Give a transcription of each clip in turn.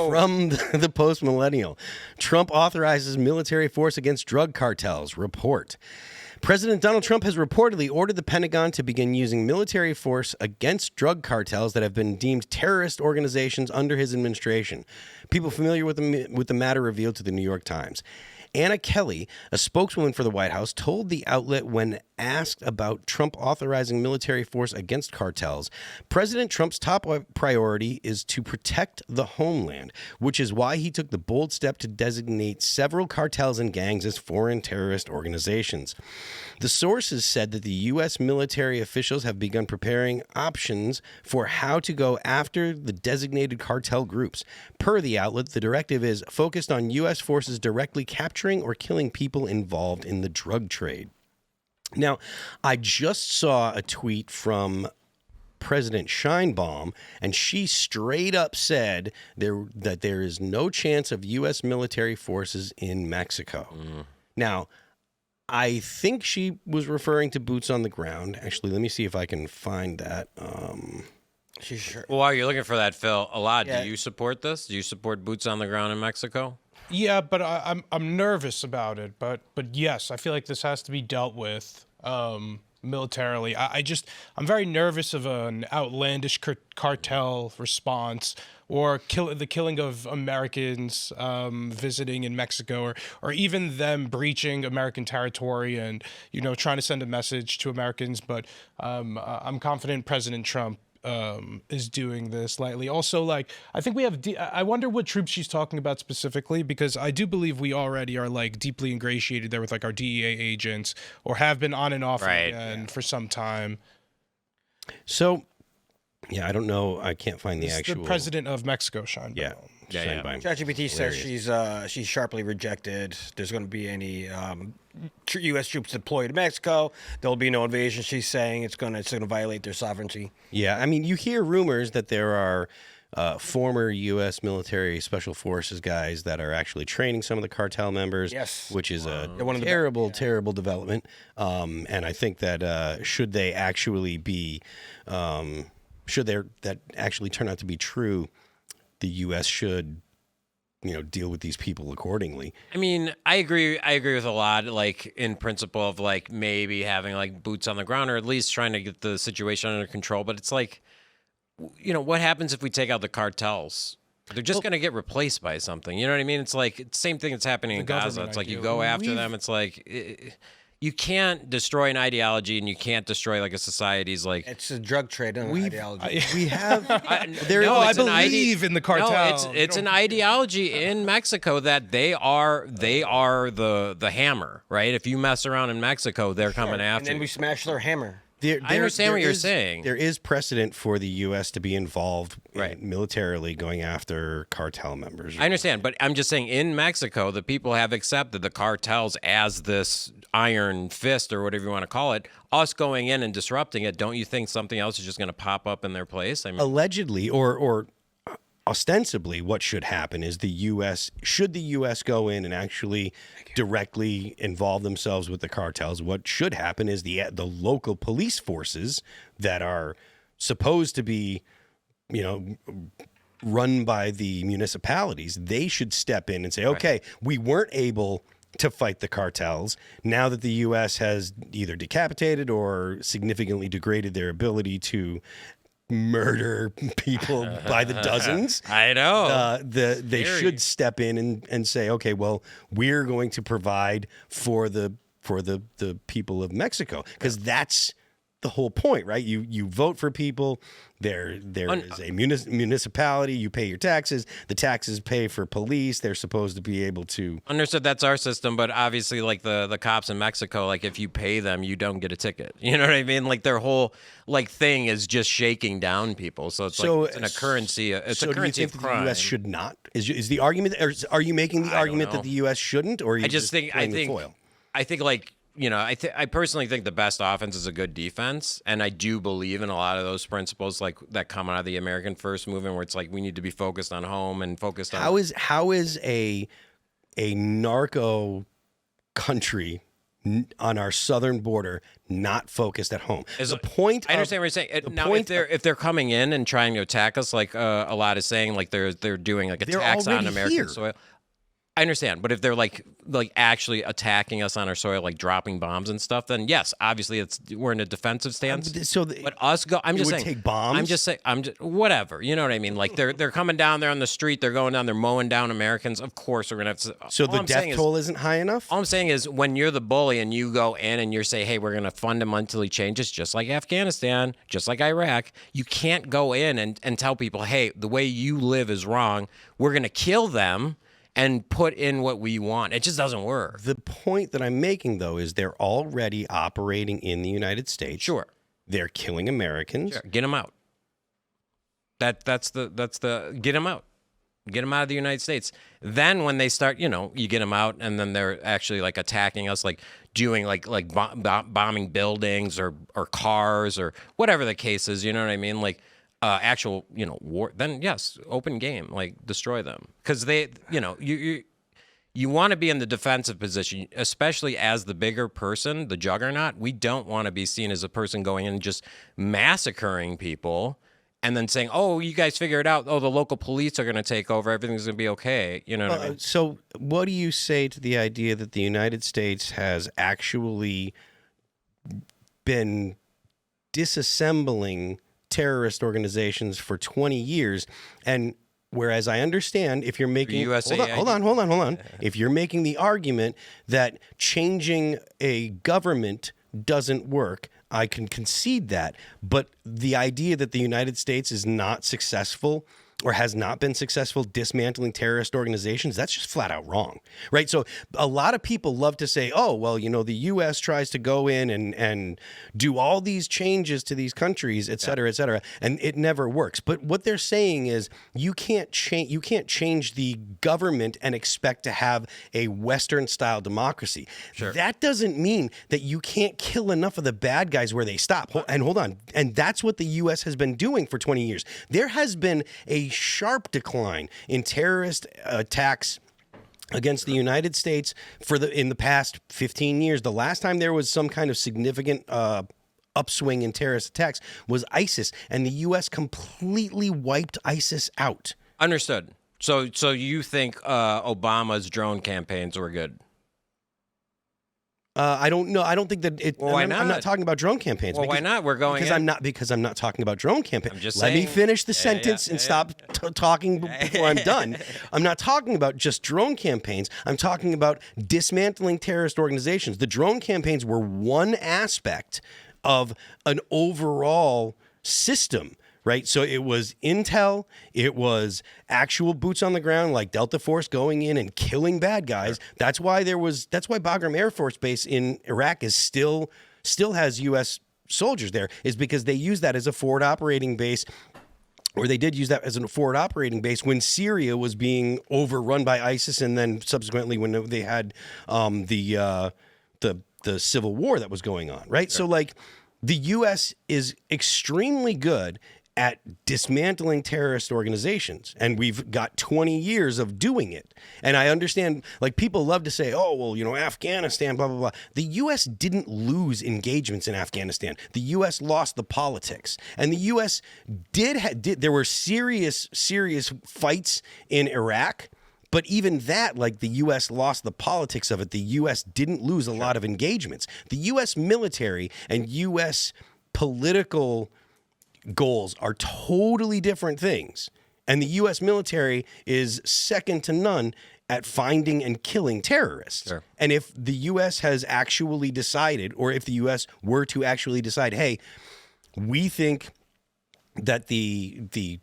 From the Post-Millennial. Trump authorizes military force against drug cartels. Report. President Donald Trump has reportedly ordered the Pentagon to begin using military force against drug cartels that have been deemed terrorist organizations under his administration. People familiar with the matter revealed to the New York Times. Anna Kelly, a spokeswoman for the White House, told the outlet when asked about Trump authorizing military force against cartels, President Trump's top priority is to protect the homeland, which is why he took the bold step to designate several cartels and gangs as foreign terrorist organizations. The sources said that the U.S. military officials have begun preparing options for how to go after the designated cartel groups. Per the outlet, the directive is focused on U.S. forces directly capturing or killing people involved in the drug trade. Now, I just saw a tweet from President Sheinbaum, and she straight up said that there is no chance of U.S. military forces in Mexico. Now, I think she was referring to boots on the ground. Actually, let me see if I can find that. Sure. Well, while you're looking for that, Phil, Elaad, do you support this? Do you support boots on the ground in Mexico? Yeah, but I'm nervous about it. But yes, I feel like this has to be dealt with militarily. I'm very nervous of an outlandish cartel response or the killing of Americans visiting in Mexico, or even them breaching American territory and trying to send a message to Americans. But I'm confident President Trump is doing this lightly. Also, I think we have. I wonder what troops she's talking about specifically, because I do believe we already are deeply ingratiated there with our DEA agents, or have been on and off again for some time. So, yeah, I don't know. I can't find the actual. The president of Mexico, Sheinbaum. Yeah. ChatGPT says she's sharply rejected. There's going to be any U.S. troops deployed to Mexico. There'll be no invasion. She's saying it's going to violate their sovereignty. Yeah, I mean, you hear rumors that there are former U.S. military special forces guys that are actually training some of the cartel members. Yes, which is a terrible development. And I think that should they actually be, that actually turn out to be true, the U.S. should, deal with these people accordingly. I mean, I agree with Elaad, in principle of maybe having boots on the ground, or at least trying to get the situation under control. But it's what happens if we take out the cartels? They're just going to get replaced by something. You know what I mean? It's the same thing that's happening in Gaza. It's you go after them. It's you can't destroy an ideology, and you can't destroy a society's It's a drug trade and ideology. We have. I believe in the cartel. No, it's an ideology in Mexico that they are the hammer, right? If you mess around in Mexico, they're coming after. And then we smash their hammer. I understand what you're saying. There is precedent for the U.S. to be involved militarily going after cartel members. I understand, but I'm just saying in Mexico, the people have accepted the cartels as this iron fist, or whatever you want to call it. Us going in and disrupting it, don't you think something else is just going to pop up in their place? I mean, allegedly, or ostensibly, what should happen is the U.S. go in and actually directly involve themselves with the cartels. What should happen is the local police forces that are supposed to be, run by the municipalities, they should step in and say, okay, we weren't able to fight the cartels. Now that the U.S. has either decapitated or significantly degraded their ability to murder people by the dozens. I know. They should step in and say, okay, well, we're going to provide for the people of Mexico, because that's the whole point, right? You vote for people. There is a municipality. You pay your taxes. The taxes pay for police. They're supposed to be able to. Understood. That's our system, but obviously, the cops in Mexico, if you pay them, you don't get a ticket. You know what I mean? Their whole thing is just shaking down people. So it's a currency. It's a currency of crime. The U.S. should not? Is the argument? Or are you making the argument that the U.S. shouldn't? Or are you I personally think the best offense is a good defense, and I do believe in a lot of those principles that come out of the American First movement, where it's we need to be focused on home and focused on how is a narco country on our southern border, not focused at home. Is The it- point. I understand what you're saying. Now, if they're coming in and trying to attack us, like Elaad is saying, like they're doing like They're attacks on already American here. soil. I understand, but if they're like actually attacking us on our soil, like dropping bombs and stuff, then yes, obviously we're in a defensive stance. But us go, I'm just would saying, take bombs? I'm just saying, whatever. You know what I mean? Like they're coming down there on the street, they're going down, they're mowing down Americans. Of course, we're gonna have to. So all the I'm death saying is- toll isn't high enough. All I'm saying is when you're the bully and you go in and you say, hey, we're going to fundamentally change this, just like Afghanistan, just like Iraq, you can't go in and tell people, hey, the way you live is wrong. We're going to kill them and put in what we want. It just doesn't work. The point that I'm making, though, is they're already operating in the United States. Sure. They're killing Americans. Sure. Get them out. That's the get them out. Get them out of the United States. Then when they start, you get them out, and then they're actually like attacking us, like doing like bombing buildings or cars or whatever the case is. You know what I mean? Like actual, war. Then yes, open game, like destroy them, because they, you want to be in the defensive position, especially as the bigger person, the juggernaut. We don't want to be seen as a person going in and just massacring people. And then saying, "Oh, you guys figure it out. Oh, the local police are going to take over. Everything's going to be okay." You know what I mean? So, what do you say to the idea that the United States has actually been disassembling terrorist organizations for 20 years? And whereas I understand if you're making hold on. If you're making the argument that changing a government doesn't work, I can concede that. But the idea that the United States is not successful or has not been successful dismantling terrorist organizations, that's just flat out wrong, right? So a lot of people love to say, oh, well, the U.S. tries to go in and do all these changes to these countries, et cetera, and it never works. But what they're saying is you can't change the government and expect to have a Western-style democracy. Sure. That doesn't mean that you can't kill enough of the bad guys where they stop. And hold on. And that's what the U.S. has been doing for 20 years. There has been a sharp decline in terrorist attacks against the United States in the past 15 years. The last time there was some kind of significant upswing in terrorist attacks was ISIS, and the U.S. completely wiped ISIS out. Understood. So you think Obama's drone campaigns were good? I don't know. I don't think that it. Well, why I'm not? not talking about drone campaigns. Well, why not? We're going because in. I'm not talking about drone campaigns. I'm just Let me saying. finish the sentence and stop talking before I'm done. I'm not talking about just drone campaigns. I'm talking about dismantling terrorist organizations. The drone campaigns were one aspect of an overall system. Right. So it was intel. It was actual boots on the ground, like Delta Force going in and killing bad guys. Sure. That's why Bagram Air Force Base in Iraq is still has U.S. soldiers there, is because they use that as a forward operating base. Or they did use that as a forward operating base when Syria was being overrun by ISIS, and then subsequently when they had the civil war that was going on. Right. Sure. So like the U.S. is extremely good at dismantling terrorist organizations, and we've got 20 years of doing it. And I understand, like, people love to say, oh, well, Afghanistan, blah, blah, blah. The U.S. didn't lose engagements in Afghanistan. The U.S. lost the politics. And the U.S. there were serious fights in Iraq, but even that, like, the U.S. lost the politics of it. The U.S. didn't lose a lot of engagements. The U.S. military and U.S. political goals are totally different things. And the U.S. military is second to none at finding and killing terrorists. Sure. And if the U.S. has actually decided, or if the U.S. were to actually decide, hey, we think that the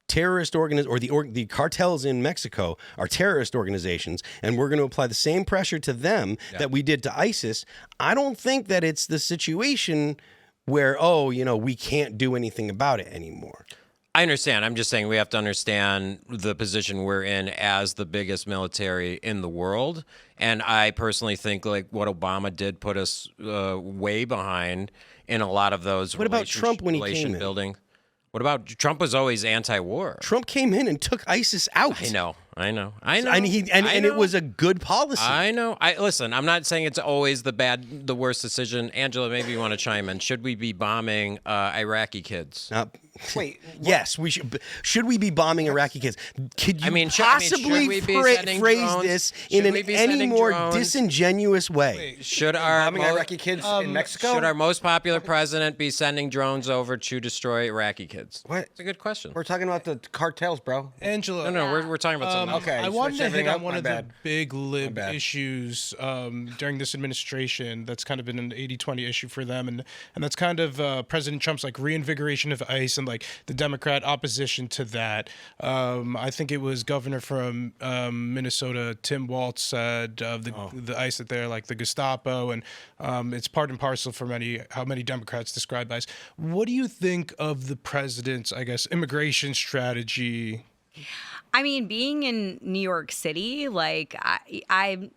terrorist the cartels in Mexico are terrorist organizations, and we're going to apply the same pressure to them that we did to ISIS, I don't think that it's the situation where, we can't do anything about it anymore. I understand. I'm just saying we have to understand the position we're in as the biggest military in the world. And I personally think like what Obama did put us way behind in a lot of those. What about Trump when he came in? Building. What about Trump was always anti-war. Trump came in and took ISIS out. I know. And it was a good policy. I know. Listen, I'm not saying it's always the worst decision. Angela, maybe you want to chime in. Should we be bombing Iraqi kids? Wait. Yes, we should. Should we be bombing Iraqi kids? Could you should possibly we be sending phrase drones? this Should in we be any sending more drones? disingenuous way? Should our bombing Iraqi kids in Mexico? Should our most popular president be sending drones over to destroy Iraqi kids? What? It's a good question. We're talking about the cartels, bro. Angela. No, we're talking about something else. Okay, I wanted to hit on one of the bad. big lib issues during this administration that's kind of been an 80-20 issue for them, and that's kind of President Trump's like reinvigoration of ICE and like the Democrat opposition to that. I think it was Governor from Minnesota, Tim Walz, said of the ICE that they're like the Gestapo, and it's part and parcel for how many Democrats describe ICE. What do you think of the president's, I guess, immigration strategy? I mean, being in New York City, like I'm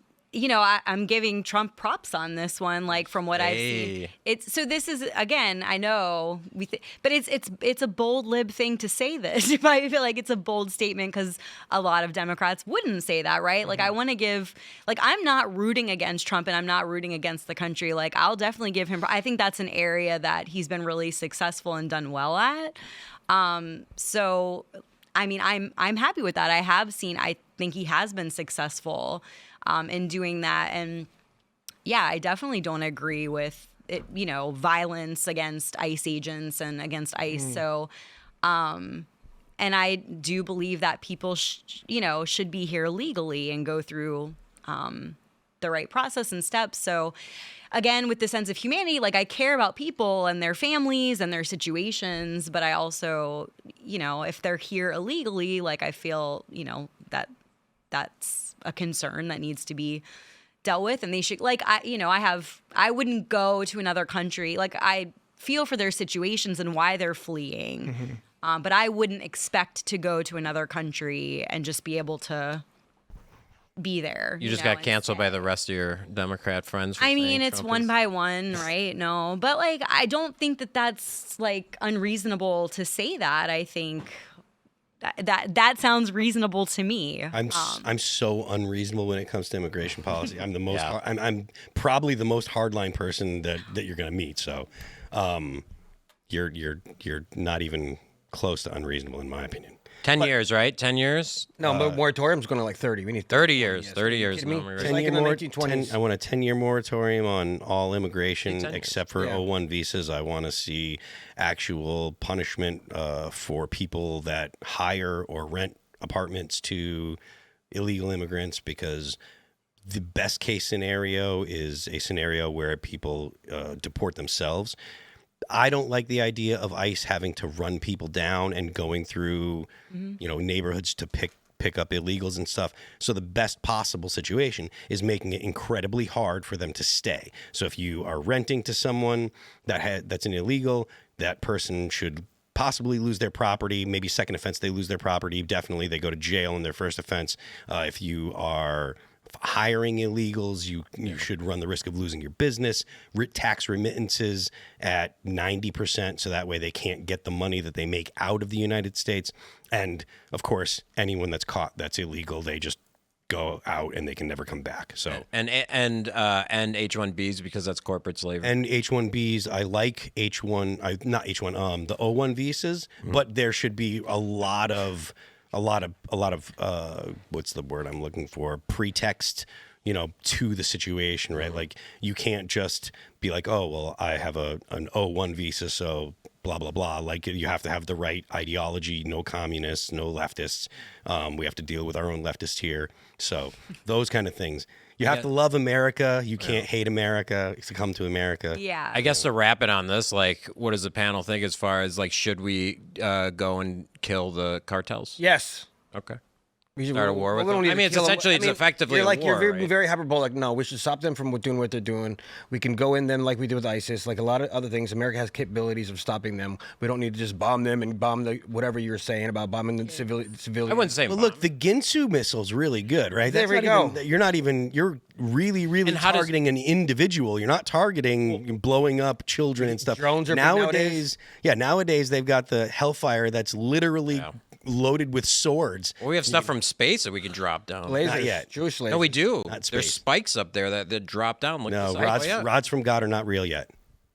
giving Trump props on this one. Like from what I've seen, this is again. I know but it's a bold lib thing to say this. I feel like it's a bold statement because a lot of Democrats wouldn't say that, right? Mm-hmm. Like I want to give. Like I'm not rooting against Trump and I'm not rooting against the country. Like I'll definitely give him. I think that's an area that he's been really successful and done well at. So. I mean, I'm happy with that. I think he has been successful in doing that. And yeah, I definitely don't agree with it, violence against ICE agents and against ICE. So, and I do believe that people, should be here legally and go through the right process and steps. So again, with the sense of humanity, like I care about people and their families and their situations, but I also, if they're here illegally, like I feel, that that's a concern that needs to be dealt with. And they should, like, I wouldn't go to another country. Like I feel for their situations and why they're fleeing. Mm-hmm. But I wouldn't expect to go to another country and just be able to be there. You just got canceled by the rest of your Democrat friends. I mean, it's one by one, right? No, but like, I don't think that that's like unreasonable to say that. I think that sounds reasonable to me. I'm so unreasonable when it comes to immigration policy. I'm the most. I'm probably the most hardline person that you're gonna meet. So, you're not even close to unreasonable in my opinion. 10 years, right? 10 years? No, but moratorium's going to like 30. We need 30 years. 30 years. I want a 10-year moratorium on all immigration except for O1 visas. I want to see actual punishment for people that hire or rent apartments to illegal immigrants, because the best case scenario is a scenario where people deport themselves. I don't like the idea of ICE having to run people down and going through, neighborhoods to pick up illegals and stuff. So the best possible situation is making it incredibly hard for them to stay. So if you are renting to someone that's an illegal, that person should possibly lose their property. Maybe second offense, they lose their property. Definitely they go to jail in their first offense. If you are hiring illegals, you should run the risk of losing your business. Tax remittances at 90%, so that way they can't get the money that they make out of the United States. And of course, anyone that's caught that's illegal, they just go out and they can never come back. So and H-1Bs, because that's corporate slavery. And H-1Bs, I like the O1 visas, but there should be a lot of what's the word I'm looking for? Pretext, to the situation, right? Like you can't just be like, oh, well, I have an O1 visa, so blah, blah, blah. Like you have to have the right ideology, no communists, no leftists. We have to deal with our own leftists here. So those kind of things. You have to love America. You can't hate America to come to America. Yeah. I guess to wrap it on this, like, what does the panel think as far as, like, should we go and kill the cartels? Yes. Okay. Start a war with them? I mean, it's effectively you're like, a war, You're right? very hyperbolic. No, we should stop them from doing what they're doing. We can go in them like we did with ISIS, like a lot of other things. America has capabilities of stopping them. We don't need to just bomb them and bomb whatever you were saying about bombing the civilians. I wouldn't say Well, bomb. Look, the Ginsu missile's really good, right? There we go. You're really, really targeting an individual. You're not targeting blowing up children and stuff. Drones are nowadays they've got the Hellfire that's literally loaded with swords. Well, we have stuff from space that we can drop down. Lasers, Not yet. Jewish lasers. No, we do. Not There's space. spikes up there that drop down. Look No, this up. Oh, yeah. rods from God are not real yet.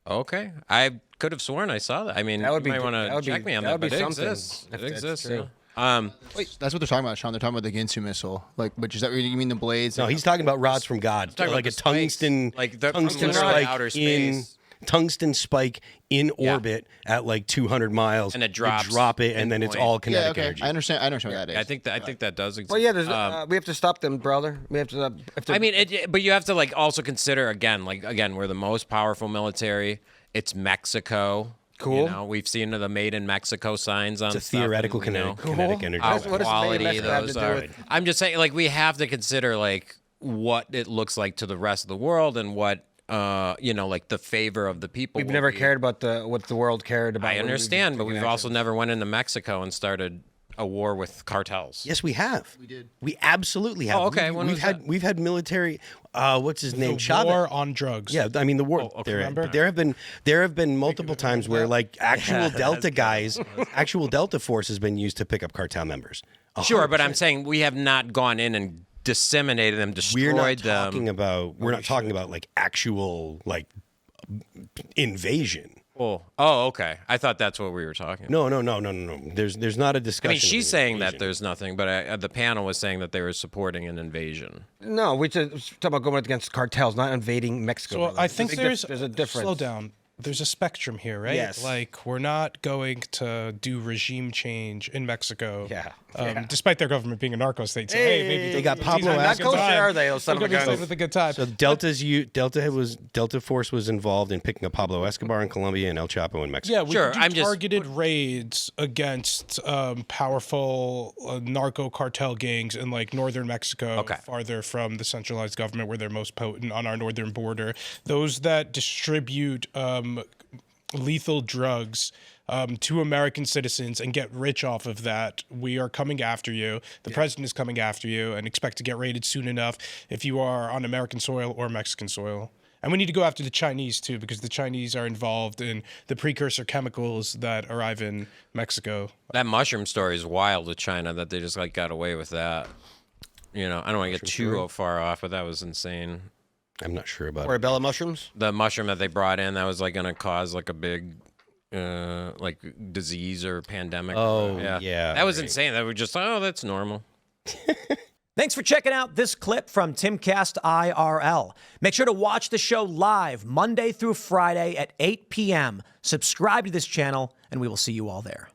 Okay, I could have sworn I saw that. I mean, That would you be- might want that would to check be- me on that that, would be but it something, exists. if It that's exists. true. Yeah. Wait, that's what they're talking about, Sean. They're talking about the Ginsu missile. Like, which is that? You mean the blades? No, he's talking about rods from God, talking like about a the spikes. tungsten, Like the- tungsten literally spike outer in space. tungsten spike in orbit at like 200 miles, And it drops You drop it, and then it's all Yeah, kinetic okay. energy. I understand what that is. I think that does exist. Well, yeah, there's, we have to stop them, brother. We have to. I mean, but you have to like also consider again, we're the most powerful military. It's Mexico. Cool. You know, we've seen the "Made in Mexico" signs on. It's a stuff, theoretical and, you know, kinetic energy. how What does Made in quality Mexico have those to do are. with- I'm just saying, like, we have to consider like what it looks like to the rest of the world and what like the favor of the people. We've will never be. cared about what the world cared about. I when we understand, did but we've taking also action. never went into Mexico and started a war with cartels. Yes, we have. We did. We absolutely have. Oh, okay. When We've was had that? we've had military. What's his name? The Chavez. war on drugs. Yeah, I mean the war. okay, remember? There have been multiple times where like actual Delta guys, actual Delta force has been used to pick up cartel members. Sure, but I'm saying we have not gone in and disseminated them, We're not destroyed them. talking about. We're not talking about like actual like invasion. Oh, okay. I thought that's what we were talking about. No. There's not a I discussion. mean, of she's an saying that invasion. there's nothing, but the panel was saying that they were supporting an invasion. No, we just talk about going against cartels, not invading Mexico. So brother. I think there's a difference. Slow down. There's a spectrum here, right? Yes. Like we're not going to do regime change in Mexico. Yeah. Despite their government being a narco state. So, hey, maybe They got Pablo Not Escobar. kosher, are they? Those son of a guns. with a good time. So Delta Force was involved in picking up Pablo Escobar in Colombia and El Chapo in Mexico. Yeah, we Sure, could do I'm just- targeted raids against powerful narco cartel gangs in like northern Mexico, Okay. farther from the centralized government where they're most potent on our northern border. Those that distribute lethal drugs to American citizens and get rich off of that, we are coming after you. The president is coming after you and expect to get raided soon enough if you are on American soil or Mexican soil. And we need to go after the Chinese too, because the Chinese are involved in the precursor chemicals that arrive in Mexico. That mushroom story is wild with China that they just like got away with that. You know, I don't want to get too far off, but that was insane. I'm not sure about it. Portobello mushrooms? The mushroom that they brought in that was like going to cause like a big like disease or pandemic. Oh, yeah, That was right. insane. That were just that's normal. Thanks for checking out this clip from Timcast IRL. Make sure to watch the show live Monday through Friday at 8 p.m. Subscribe to this channel, and we will see you all there.